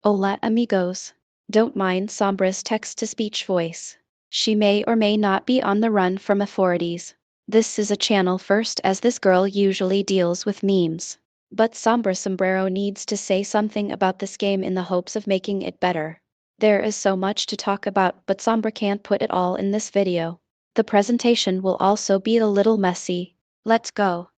Hola amigos. Don't mind Sombra's text-to-speech voice. She may or may not be on the run from authorities. This is a channel first as this girl usually deals with memes. But Sombrero needs to say something about this game in the hopes of making it better. There is so much to talk about, but Sombra can't put it all in this video. The presentation will also be a little messy. Let's go.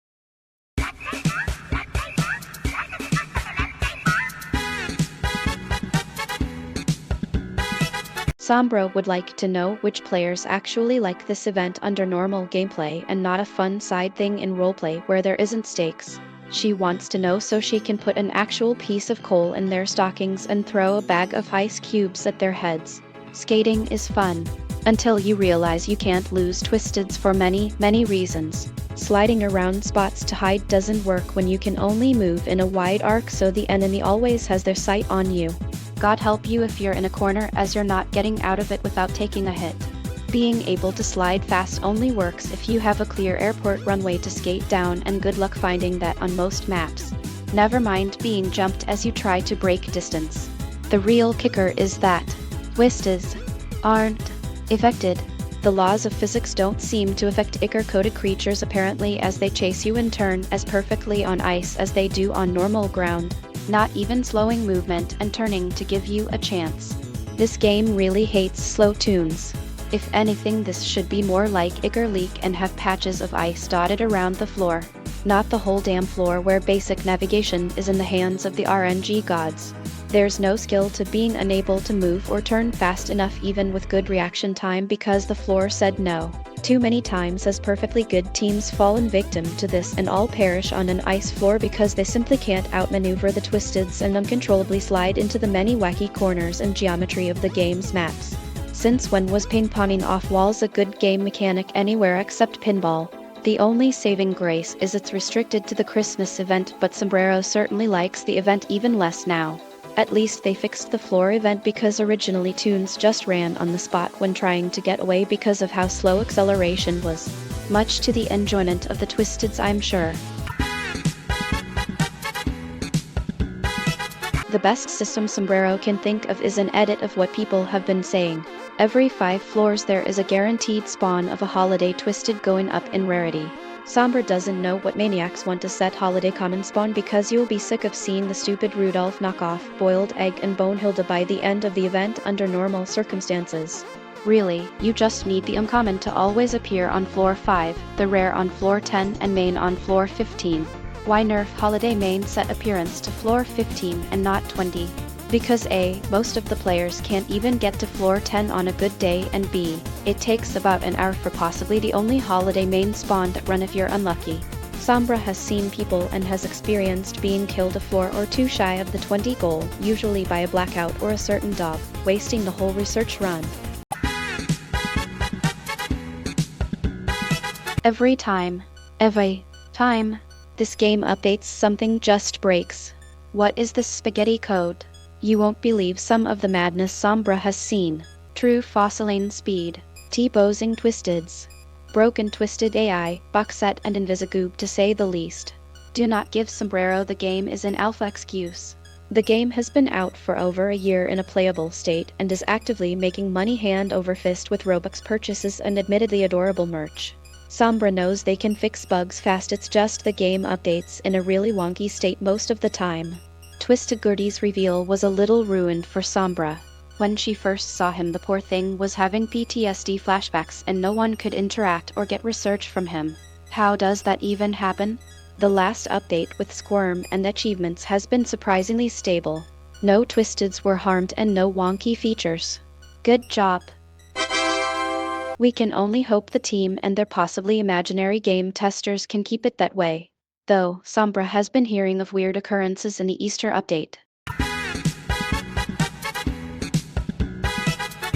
Sombra would like to know which players actually like this event under normal gameplay and not a fun side thing in roleplay where there isn't stakes. She wants to know so she can put an actual piece of coal in their stockings and throw a bag of ice cubes at their heads. Skating is fun. Until you realize you can't lose Twisteds for many reasons. Sliding around spots to hide doesn't work when you can only move in a wide arc, so the enemy always has their sight on you. God help you if you're in a corner, as you're not getting out of it without taking a hit. Being able to slide fast only works if you have a clear airport runway to skate down, and good luck finding that on most maps. Never mind being jumped as you try to break distance. The real kicker is that Twisteds aren't affected. The laws of physics don't seem to affect Ichor-coated creatures apparently, as they chase you and turn as perfectly on ice as they do on normal ground. Not even slowing movement and turning to give you a chance. This game really hates slow tunes. If anything, this should be more like Ichor Leak and have patches of ice dotted around the floor. Not the whole damn floor, where basic navigation is in the hands of the RNG gods. There's no skill to being unable to move or turn fast enough even with good reaction time, because the floor said no. Too many times has perfectly good teams fallen victim to this and all perish on an ice floor because they simply can't outmaneuver the Twisteds and uncontrollably slide into the many wacky corners and geometry of the game's maps. Since when was ping-ponging off walls a good game mechanic anywhere except pinball? The only saving grace is it's restricted to the Christmas event, but Sombrero certainly likes the event even less now. At least they fixed the floor event, because originally tunes just ran on the spot when trying to get away because of how slow acceleration was. Much to the enjoyment of the Twisteds, I'm sure. The best system Sombrero can think of is an edit of what people have been saying. Every 5 floors there is a guaranteed spawn of a holiday Twisted going up in rarity. Sombra doesn't know what maniacs want to set holiday common spawn, because you'll be sick of seeing the stupid Rudolph knockoff, Boiled Egg and Bonehilda by the end of the event under normal circumstances. Really, you just need the uncommon to always appear on floor 5, the rare on floor 10 and main on floor 15. Why nerf holiday main set appearance to floor 15 and not 20? Because A, most of the players can't even get to floor 10 on a good day, and B, it takes about an hour for possibly the only holiday main spawn that run if you're unlucky. Sombra has seen people and has experienced being killed a floor or 2 shy of the 20 goal, usually by a blackout or a certain dog, wasting the whole research run. Every time, this game updates, something just breaks. What is this spaghetti code? You won't believe some of the madness Sombra has seen. True fossilane speed, T-posing Twisteds, broken Twisted AI, Boxset and Invisigoob to say the least. Do not give Sombrero the game is an alpha excuse. The game has been out for over a year in a playable state and is actively making money hand over fist with Robux purchases and admittedly adorable merch. Sombra knows they can fix bugs fast, it's just the game updates in a really wonky state most of the time. Twisted Gertie's reveal was a little ruined for Sombra. When she first saw him, the poor thing was having PTSD flashbacks and no one could interact or get research from him. How does that even happen? The last update with Squirm and achievements has been surprisingly stable. No Twisteds were harmed and no wonky features. Good job. We can only hope the team and their possibly imaginary game testers can keep it that way. Though, Sombra has been hearing of weird occurrences in the Easter update.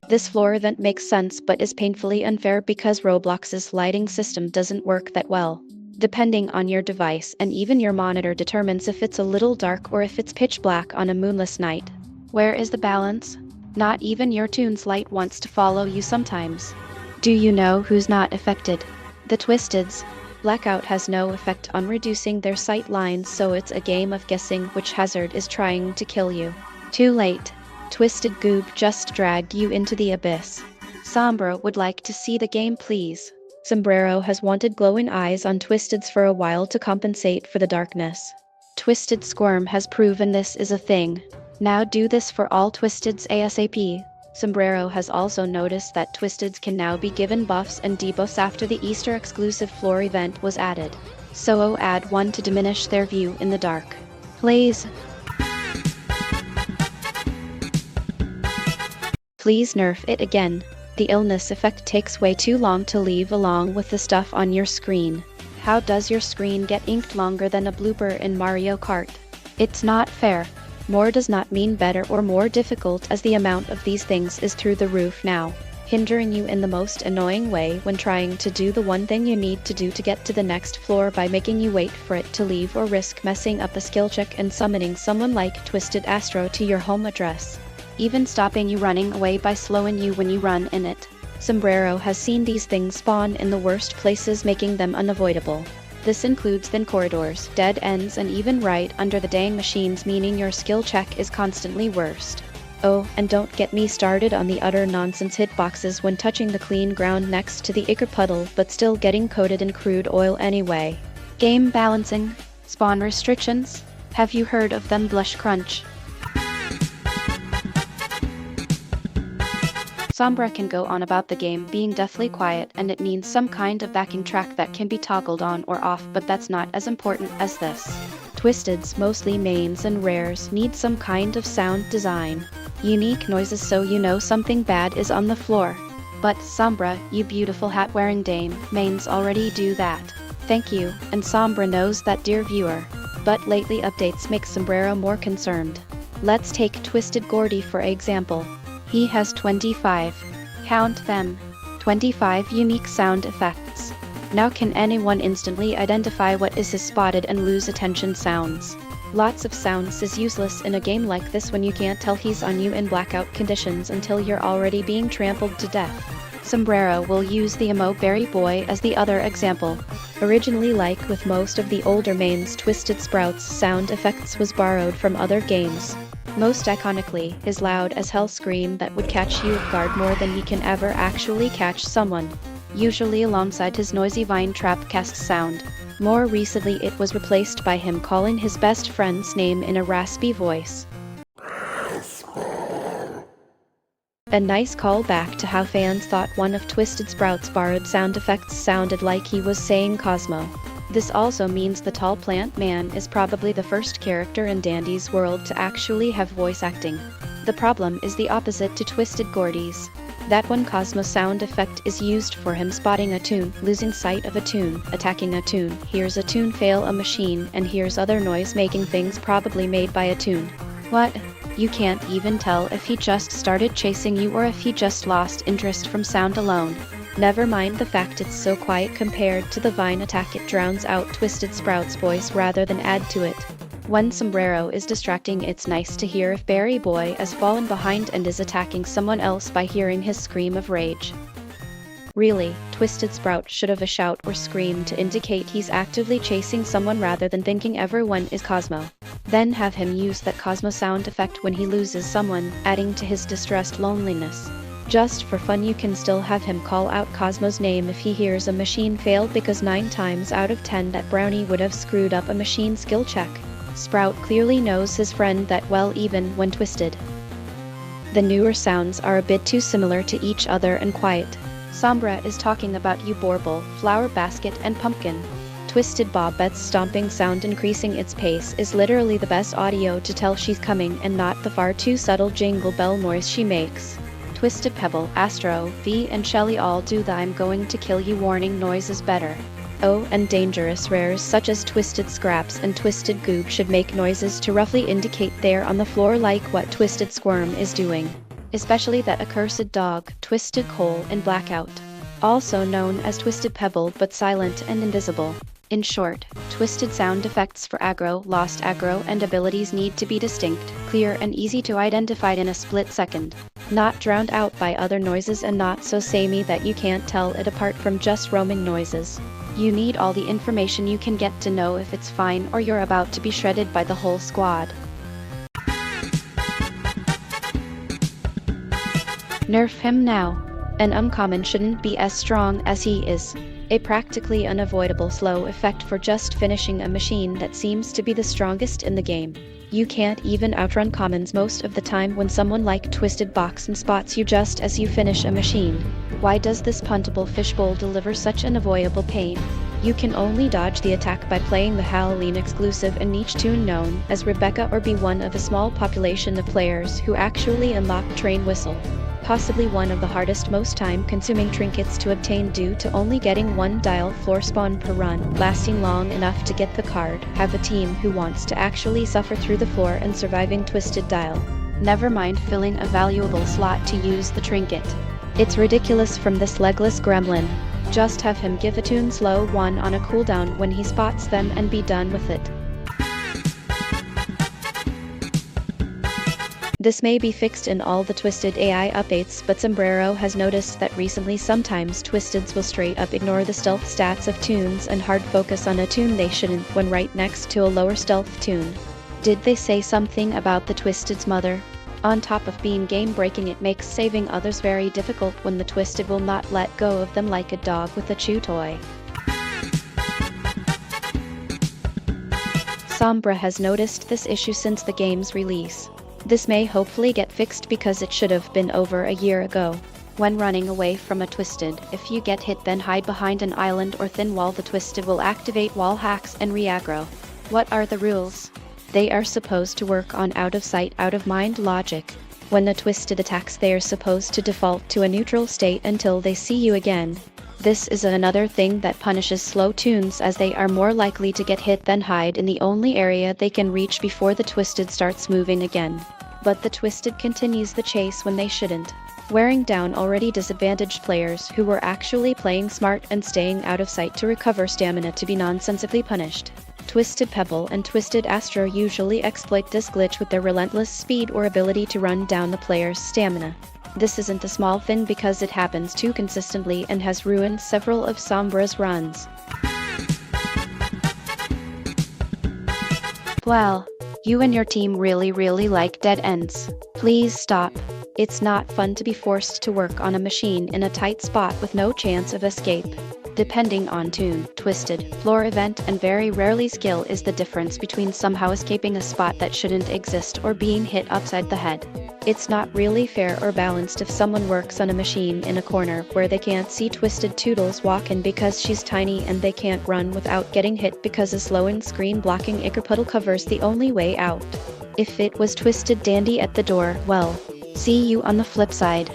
This floor event makes sense but is painfully unfair because Roblox's lighting system doesn't work that well. Depending on your device and even your monitor determines if it's a little dark or if it's pitch black on a moonless night. Where is the balance? Not even your tune's light wants to follow you sometimes. Do you know who's not affected? The Twisteds. Blackout has no effect on reducing their sight lines, so it's a game of guessing which hazard is trying to kill you. Too late. Twisted Goob just dragged you into the abyss. Sombra would like to see the game, please. Sombrero has wanted glowing eyes on Twisted's for a while to compensate for the darkness. Twisted Squirm has proven this is a thing. Now do this for all Twisteds ASAP. Sombrero has also noticed that Twisteds can now be given buffs and debuffs after the Easter exclusive floor event was added. So add one to diminish their view in the dark. Please nerf it again. The illness effect takes way too long to leave along with the stuff on your screen. How does your screen get inked longer than a blooper in Mario Kart? It's not fair. More does not mean better or more difficult, as the amount of these things is through the roof now, hindering you in the most annoying way when trying to do the one thing you need to do to get to the next floor by making you wait for it to leave or risk messing up a skill check and summoning someone like Twisted Astro to your home address. Even stopping you running away by slowing you when you run in it. Sombrero has seen these things spawn in the worst places, making them unavoidable. This includes thin corridors, dead ends, and even right under the dang machines, meaning your skill check is constantly worst. Oh, and don't get me started on the utter nonsense hitboxes when touching the clean ground next to the Ichor puddle but still getting coated in crude oil anyway. Game balancing? Spawn restrictions? Have you heard of them? Blush crunch. Sombra can go on about the game being deathly quiet, and it needs some kind of backing track that can be toggled on or off, but that's not as important as this. Twisteds, mostly mains and rares, need some kind of sound design. Unique noises so you know something bad is on the floor. But Sombra, you beautiful hat-wearing dame, mains already do that. Thank you, and Sombra knows that, dear viewer. But lately updates make Sombrero more concerned. Let's take Twisted Gordy for example. He has 25. Count them. 25 unique sound effects. Now can anyone instantly identify what is his spotted and lose attention sounds? Lots of sounds is useless in a game like this when you can't tell he's on you in blackout conditions until you're already being trampled to death. Sombrero will use the emo Berry Boy as the other example. Originally, like with most of the older mains, Twisted Sprout's sound effects was borrowed from other games. Most iconically, his loud as hell scream that would catch you off guard more than he can ever actually catch someone. Usually alongside his noisy vine trap cast sound. More recently it was replaced by him calling his best friend's name in a raspy voice. A nice callback to how fans thought one of Twisted Sprout's borrowed sound effects sounded like he was saying Cosmo. This also means the tall plant man is probably the first character in Dandy's world to actually have voice acting. The problem is the opposite to Twisted Gordy's. That one Cosmo sound effect is used for him spotting a toon, losing sight of a toon, attacking a toon, hears a toon fail a machine, and hears other noise-making things probably made by a toon. What? You can't even tell if he just started chasing you or if he just lost interest from sound alone. Never mind the fact it's so quiet compared to the vine attack, it drowns out Twisted Sprout's voice rather than add to it. When Sombrero is distracting, it's nice to hear if Berry Boy has fallen behind and is attacking someone else by hearing his scream of rage. Really, Twisted Sprout should have a shout or scream to indicate he's actively chasing someone rather than thinking everyone is Cosmo. Then have him use that Cosmo sound effect when he loses someone, adding to his distressed loneliness. Just for fun, you can still have him call out Cosmo's name if he hears a machine fail, because 9 times out of 10 that brownie would have screwed up a machine skill check. Sprout clearly knows his friend that well, even when twisted. The newer sounds are a bit too similar to each other and quiet. Sombra is talking about you Borble, Flower Basket, and Pumpkin. Twisted Bobette's stomping sound increasing its pace is literally the best audio to tell she's coming, and not the far too subtle jingle bell noise she makes. Twisted Pebble, Astro, V, and Shelly all do the I'm going to kill you warning noises better. Oh, and dangerous rares such as Twisted Scraps and Twisted Goob should make noises to roughly indicate they're on the floor, like what Twisted Squirm is doing. Especially that accursed dog, Twisted Coal in Blackout. Also known as Twisted Pebble but silent and invisible. In short, Twisted sound effects for aggro, lost aggro, and abilities need to be distinct, clear, and easy to identify in a split second. Not drowned out by other noises and not so samey that you can't tell it apart from just roaming noises. You need all the information you can get to know if it's fine or you're about to be shredded by the whole squad. Nerf him now. An uncommon shouldn't be as strong as he is. A practically unavoidable slow effect for just finishing a machine that seems to be the strongest in the game. You can't even outrun commons most of the time when someone like Twisted box and spots you just as you finish a machine. Why does this puntable fishbowl deliver such an avoidable pain? You can only dodge the attack by playing the Halloween exclusive and niche tune known as Rebecca, or be one of a small population of players who actually unlock Train Whistle. Possibly one of the hardest, most time-consuming trinkets to obtain due to only getting one dial floor spawn per run, lasting long enough to get the card. Have a team who wants to actually suffer through the floor and surviving Twisted dial. Never mind filling a valuable slot to use the trinket. It's ridiculous from this legless gremlin. Just have him give a tune slow one on a cooldown when he spots them and be done with it. This may be fixed in all the Twisted AI updates, but Sombrero has noticed that recently sometimes Twisteds will straight up ignore the stealth stats of tunes and hard focus on a tune they shouldn't when right next to a lower stealth tune. Did they say something about the Twisted's mother? On top of being game-breaking, it makes saving others very difficult when the Twisted will not let go of them like a dog with a chew toy. Sombra has noticed this issue since the game's release. This may hopefully get fixed because it should have been over a year ago. When running away from a Twisted, if you get hit then hide behind an island or thin wall. The Twisted will activate wall hacks and re-aggro. What are the rules? They are supposed to work on out of sight, out of mind logic. When the Twisted attacks, they are supposed to default to a neutral state until they see you again. This is another thing that punishes slow tunes, as they are more likely to get hit than hide in the only area they can reach before the Twisted starts moving again. But the Twisted continues the chase when they shouldn't, wearing down already disadvantaged players who were actually playing smart and staying out of sight to recover stamina to be nonsensically punished. Twisted Pebble and Twisted Astro usually exploit this glitch with their relentless speed or ability to run down the player's stamina. This isn't a small thing because it happens too consistently and has ruined several of Sombra's runs. Well, you and your team really like dead ends. Please stop. It's not fun to be forced to work on a machine in a tight spot with no chance of escape. Depending on tune, Twisted, floor event, and very rarely skill is the difference between somehow escaping a spot that shouldn't exist or being hit upside the head. It's not really fair or balanced if someone works on a machine in a corner where they can't see Twisted Toodles walk in because she's tiny and they can't run without getting hit because a slow-in screen blocking Ichor Puddle covers the only way out. If it was Twisted Dandy at the door, well, see you on the flip side.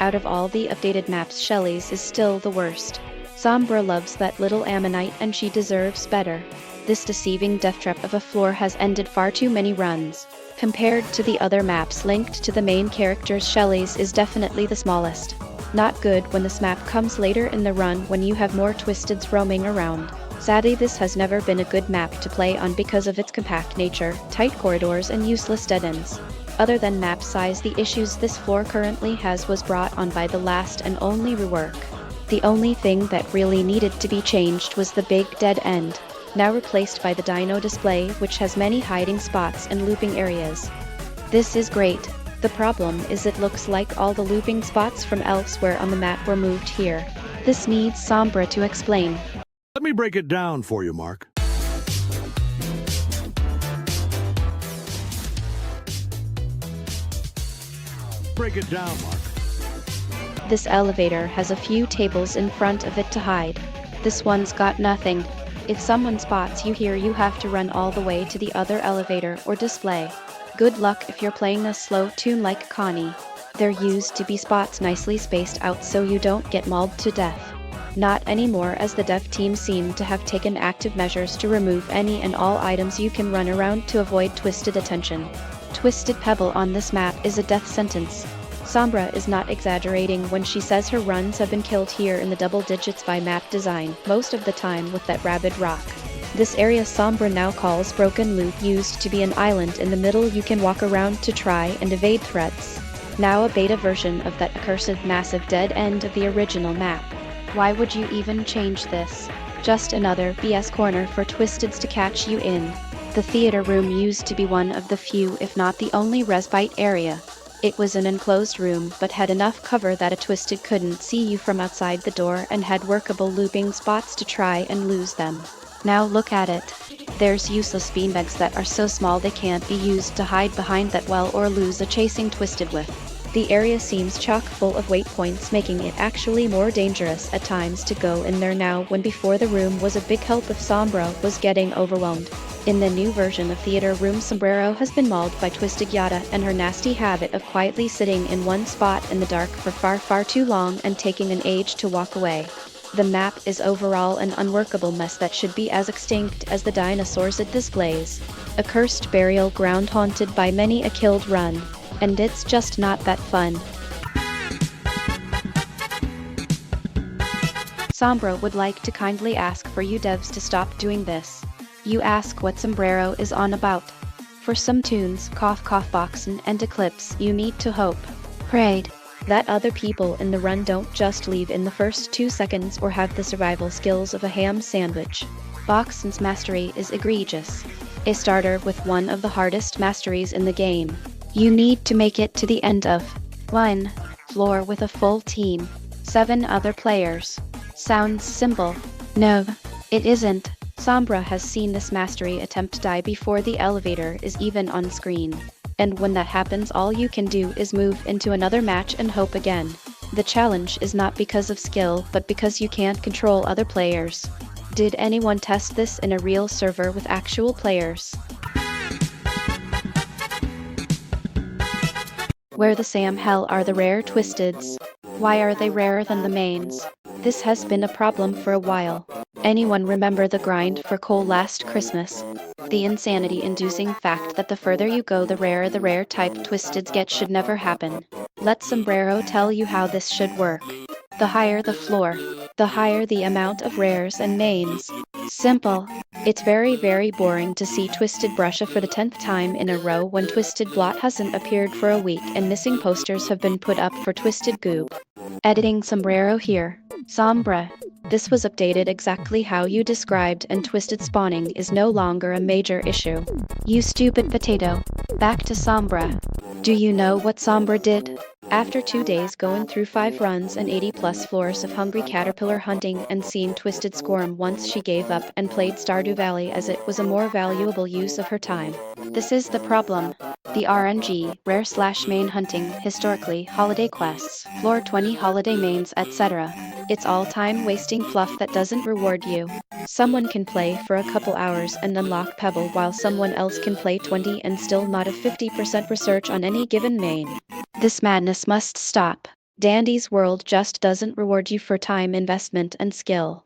Out of all the updated maps, Shelly's is still the worst. Sombra loves that little ammonite and she deserves better. This deceiving death trap of a floor has ended far too many runs. Compared to the other maps linked to the main characters, Shelly's is definitely the smallest. Not good when this map comes later in the run when you have more Twisteds roaming around. Sadly, this has never been a good map to play on because of its compact nature, tight corridors, and useless dead ends. Other than map size, the issues this floor currently has was brought on by the last and only rework. The only thing that really needed to be changed was the big dead end, now replaced by the Dino display, which has many hiding spots and looping areas. This is great. The problem is it looks like all the looping spots from elsewhere on the map were moved here. This needs Sombra to explain. Let me break it down for you, Mark. Break it down, Mark. This elevator has a few tables in front of it to hide. This one's got nothing. If someone spots you here, you have to run all the way to the other elevator or display. Good luck if you're playing a slow tune like Connie. There used to be spots nicely spaced out so you don't get mauled to death. Not anymore, as the dev team seem to have taken active measures to remove any and all items you can run around to avoid Twisted attention. Twisted Pebble on this map is a death sentence. Sombra is not exaggerating when she says her runs have been killed here in the double digits by map design, most of the time with that rabid rock. This area Sombra now calls Broken Loop used to be an island in the middle you can walk around to try and evade threats. Now a beta version of that accursed massive dead end of the original map. Why would you even change this? Just another BS corner for Twisteds to catch you in. The theater room used to be one of the few, if not the only respite area. It was an enclosed room but had enough cover that a Twisted couldn't see you from outside the door and had workable looping spots to try and lose them. Now look at it. There's useless beanbags that are so small they can't be used to hide behind that well or lose a chasing Twisted with. The area seems chock full of waypoints, making it actually more dangerous at times to go in there now when before the room was a big help if Sombra was getting overwhelmed. In the new version of Theater Room, Sombrero has been mauled by Twisted Yada and her nasty habit of quietly sitting in one spot in the dark for far too long and taking an age to walk away. The map is overall an unworkable mess that should be as extinct as the dinosaurs it displays. A cursed burial ground haunted by many a killed run. And it's just not that fun. Sombra would like to kindly ask for you devs to stop doing this. You ask what Sombrero is on about. For some tunes, cough boxin and Eclipse, you need to hope, prayed, that other people in the run don't just leave in the first 2 seconds or have the survival skills of a ham sandwich. Boxin's mastery is egregious. A starter with one of the hardest masteries in the game. You need to make it to the end of 1 floor with a full team, 7 other players. Sounds simple. No, it isn't. Sombra has seen this mastery attempt die before the elevator is even on screen. And when that happens, all you can do is move into another match and hope again. The challenge is not because of skill, but because you can't control other players. Did anyone test this in a real server with actual players? Where the Sam hell are the rare Twisteds? Why are they rarer than the mains? This has been a problem for a while. Anyone remember the grind for coal last Christmas? The insanity-inducing fact that the further you go the rarer the rare type Twisteds get should never happen. Let Sombrero tell you how this should work. The higher the floor, the higher the amount of rares and mains. Simple. It's very boring to see Twisted Brusha for the 10th time in a row when Twisted Blot hasn't appeared for a week and missing posters have been put up for Twisted Goob. Editing Sombrero here. Sombra. This was updated exactly how you described and Twisted spawning is no longer a major issue. You stupid potato. Back to Sombra. Do you know what Sombra did? After 2 days going through 5 runs and 80+ floors of hungry caterpillar hunting and seeing Twisted squirm once, she gave up and played Stardew Valley as it was a more valuable use of her time. This is the problem. The RNG, rare/main hunting, historically, holiday quests, floor 20 holiday mains, etc. It's all time wasting fluff that doesn't reward you. Someone can play for a couple hours and unlock Pebble while someone else can play 20 and still not have 50% research on any given main. This madness must stop. Dandy's World just doesn't reward you for time investment and skill.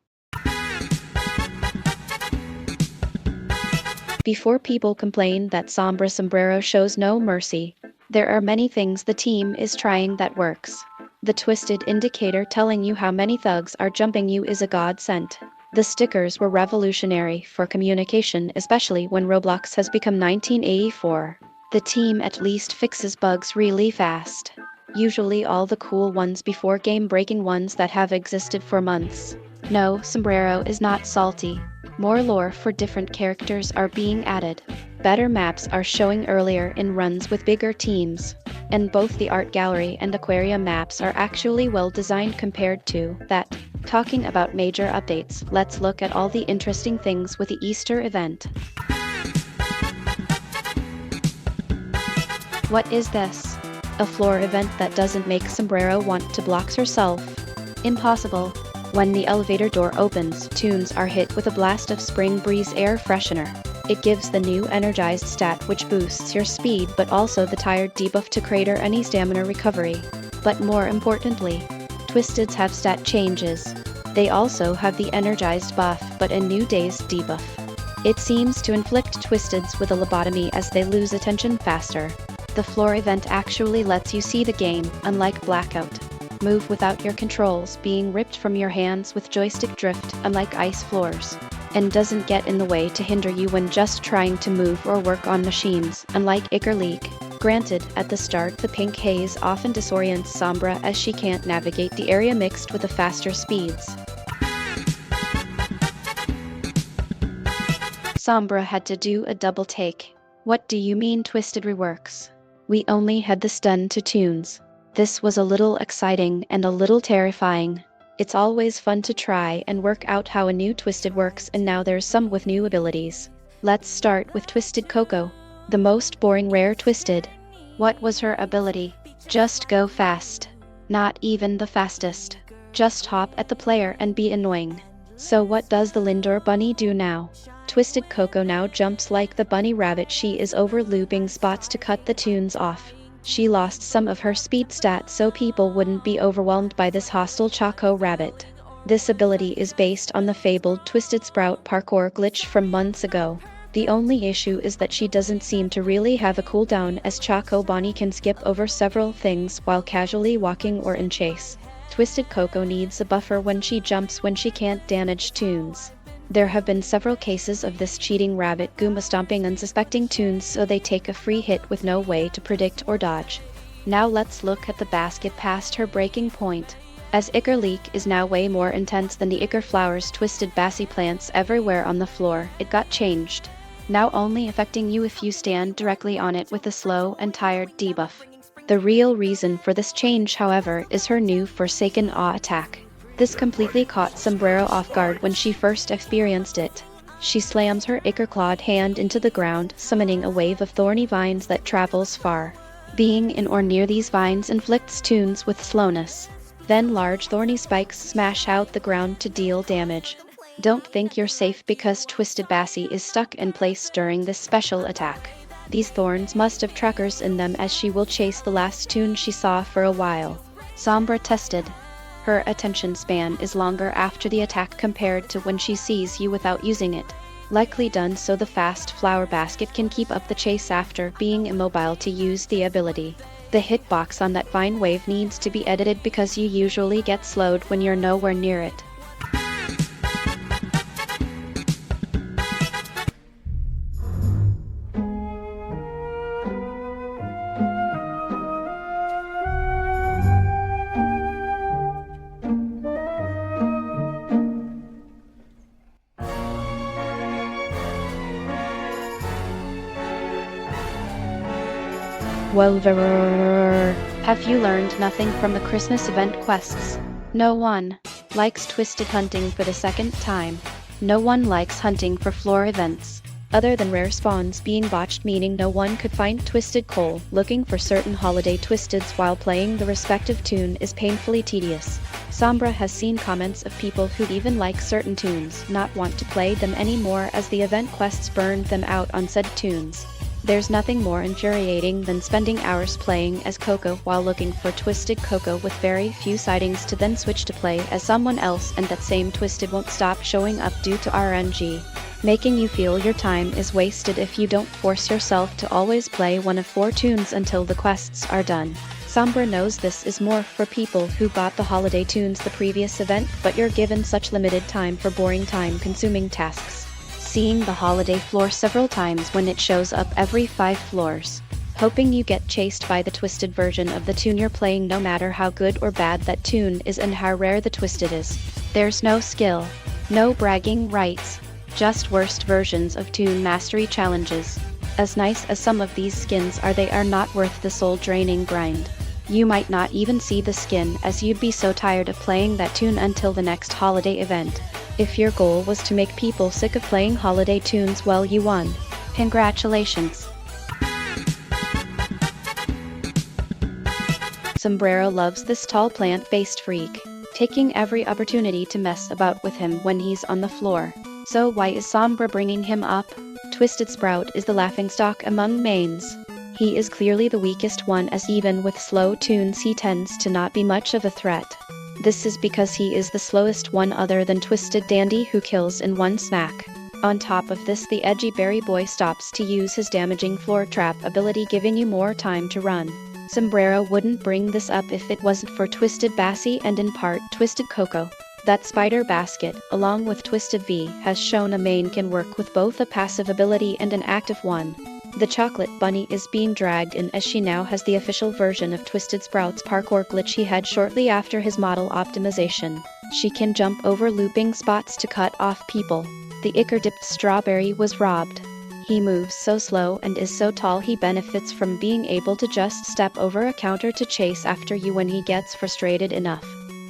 Before people complain that Sombrero shows no mercy, there are many things the team is trying that works. The Twisted indicator telling you how many thugs are jumping you is a godsend. The stickers were revolutionary for communication, especially when Roblox has become 1984. The team at least fixes bugs really fast. Usually all the cool ones before game-breaking ones that have existed for months. No, Sombrero is not salty. More lore for different characters are being added. Better maps are showing earlier in runs with bigger teams. And both the art gallery and aquarium maps are actually well designed compared to that. Talking about major updates, let's look at all the interesting things with the Easter event. What is this? A floor event that doesn't make Sombrero want to block herself? Impossible. When the elevator door opens, tunes are hit with a blast of spring breeze air freshener. It gives the new energized stat which boosts your speed but also the tired debuff to crater any stamina recovery. But more importantly, Twisteds have stat changes. They also have the energized buff but a new dazed debuff. It seems to inflict Twisteds with a lobotomy as they lose attention faster. The floor event actually lets you see the game, unlike Blackout. Move without your controls being ripped from your hands with joystick drift, unlike ice floors. And doesn't get in the way to hinder you when just trying to move or work on machines, unlike Ichor Leak. Granted, at the start the pink haze often disorients Sombra as she can't navigate the area mixed with the faster speeds. Sombra had to do a double take. What do you mean Twisted Reworks? We only had this done to tunes. This was a little exciting and a little terrifying. It's always fun to try and work out how a new Twisted works, and now there's some with new abilities. Let's start with Twisted Coco, the most boring rare Twisted. What was her ability? Just go fast. Not even the fastest. Just hop at the player and be annoying. So what does the Lindor bunny do now? Twisted Coco now jumps like the bunny rabbit. She is over looping spots to cut the tunes off. She lost some of her speed stats so people wouldn't be overwhelmed by this hostile Choco rabbit. This ability is based on the fabled Twisted Sprout parkour glitch from months ago. The only issue is that she doesn't seem to really have a cooldown, as Choco Bonnie can skip over several things while casually walking or in chase. Twisted Coco needs a buffer when she jumps when she can't damage tunes. There have been several cases of this cheating rabbit Goomba stomping unsuspecting tunes so they take a free hit with no way to predict or dodge. Now let's look at the basket past her breaking point. As Ichor Leak is now way more intense than the Ichor Flowers Twisted Bassy plants everywhere on the floor, it got changed. Now only affecting you if you stand directly on it with a slow and tired debuff. The real reason for this change, however, is her new Forsaken Awe attack. This completely caught Sombrero off guard when she first experienced it. She slams her Ichor-clawed hand into the ground, summoning a wave of thorny vines that travels far. Being in or near these vines inflicts tunes with slowness. Then large thorny spikes smash out the ground to deal damage. Don't think you're safe because Twisted Bassy is stuck in place during this special attack. These thorns must have trackers in them, as she will chase the last tune she saw for a while. Sombra tested. Her attention span is longer after the attack compared to when she sees you without using it. Likely done so the fast flower basket can keep up the chase after being immobile to use the ability. The hitbox on that vine wave needs to be edited because you usually get slowed when you're nowhere near it. Well, have you learned nothing from the Christmas event quests? No one likes Twisted hunting for the second time. No one likes hunting for floor events. Other than rare spawns being botched, meaning no one could find Twisted Coal, looking for certain holiday Twisteds while playing the respective tune is painfully tedious. Sombra has seen comments of people who'd even like certain tunes not want to play them anymore as the event quests burned them out on said tunes. There's nothing more infuriating than spending hours playing as Coco while looking for Twisted Coco with very few sightings to then switch to play as someone else, and that same Twisted won't stop showing up due to RNG, making you feel your time is wasted if you don't force yourself to always play one of 4 tunes until the quests are done. Sombra knows this is more for people who bought the holiday tunes the previous event, but you're given such limited time for boring time-consuming tasks. Seeing the holiday floor several times when it shows up every 5 floors. Hoping you get chased by the Twisted version of the tune you're playing, no matter how good or bad that tune is and how rare the Twisted is. There's no skill, no bragging rights, just worst versions of tune mastery challenges. As nice as some of these skins are, they are not worth the soul-draining grind. You might not even see the skin, as you'd be so tired of playing that tune until the next holiday event. If your goal was to make people sick of playing holiday tunes, well, you won. Congratulations. Sombrero loves this tall plant-based freak, taking every opportunity to mess about with him when he's on the floor. So why is Sombra bringing him up? Twisted Sprout is the laughingstock among mains. He is clearly the weakest one, as even with slow tunes he tends to not be much of a threat. This is because he is the slowest one other than Twisted Dandy, who kills in one smack. On top of this, the edgy berry boy stops to use his damaging floor trap ability, giving you more time to run. Sombrero wouldn't bring this up if it wasn't for Twisted Bassy and in part Twisted Coco. That spider basket, along with Twisted V, has shown a main can work with both a passive ability and an active one. The chocolate bunny is being dragged in as she now has the official version of Twisted Sprout's parkour glitch he had shortly after his model optimization. She can jump over looping spots to cut off people. The Ichor-dipped strawberry was robbed. He moves so slow and is so tall he benefits from being able to just step over a counter to chase after you when he gets frustrated enough.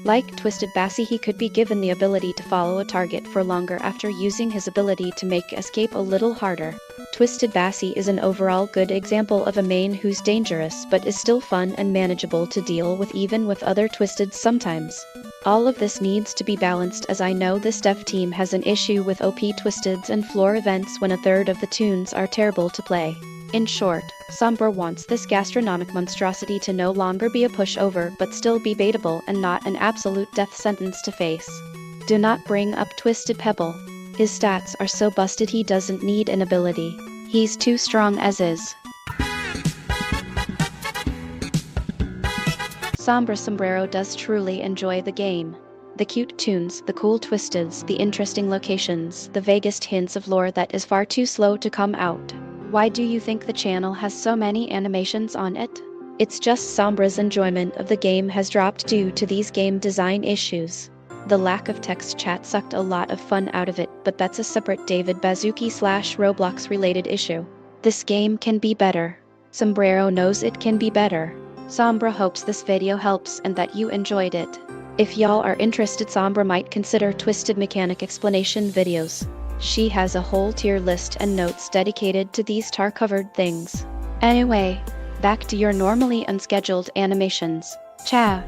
Like Twisted Bassy, he could be given the ability to follow a target for longer after using his ability to make escape a little harder. Twisted Bassy is an overall good example of a main who's dangerous but is still fun and manageable to deal with even with other Twisteds sometimes. All of this needs to be balanced, as I know this dev team has an issue with OP Twisteds and floor events when a third of the tunes are terrible to play. In short, Sombra wants this gastronomic monstrosity to no longer be a pushover but still be baitable and not an absolute death sentence to face. Do not bring up Twisted Pebble. His stats are so busted he doesn't need an ability. He's too strong as is. Sombrero does truly enjoy the game. The cute tunes, the cool twisteds, the interesting locations, the vaguest hints of lore that is far too slow to come out. Why do you think the channel has so many animations on it? It's just Sombra's enjoyment of the game has dropped due to these game design issues. The lack of text chat sucked a lot of fun out of it, but that's a separate David Baszucki/Roblox related issue. This game can be better. Sombrero knows it can be better. Sombra hopes this video helps and that you enjoyed it. If y'all are interested, Sombra might consider Twisted Mechanic explanation videos. She has a whole tier list and notes dedicated to these tar-covered things. Anyway, back to your normally unscheduled animations. Ciao!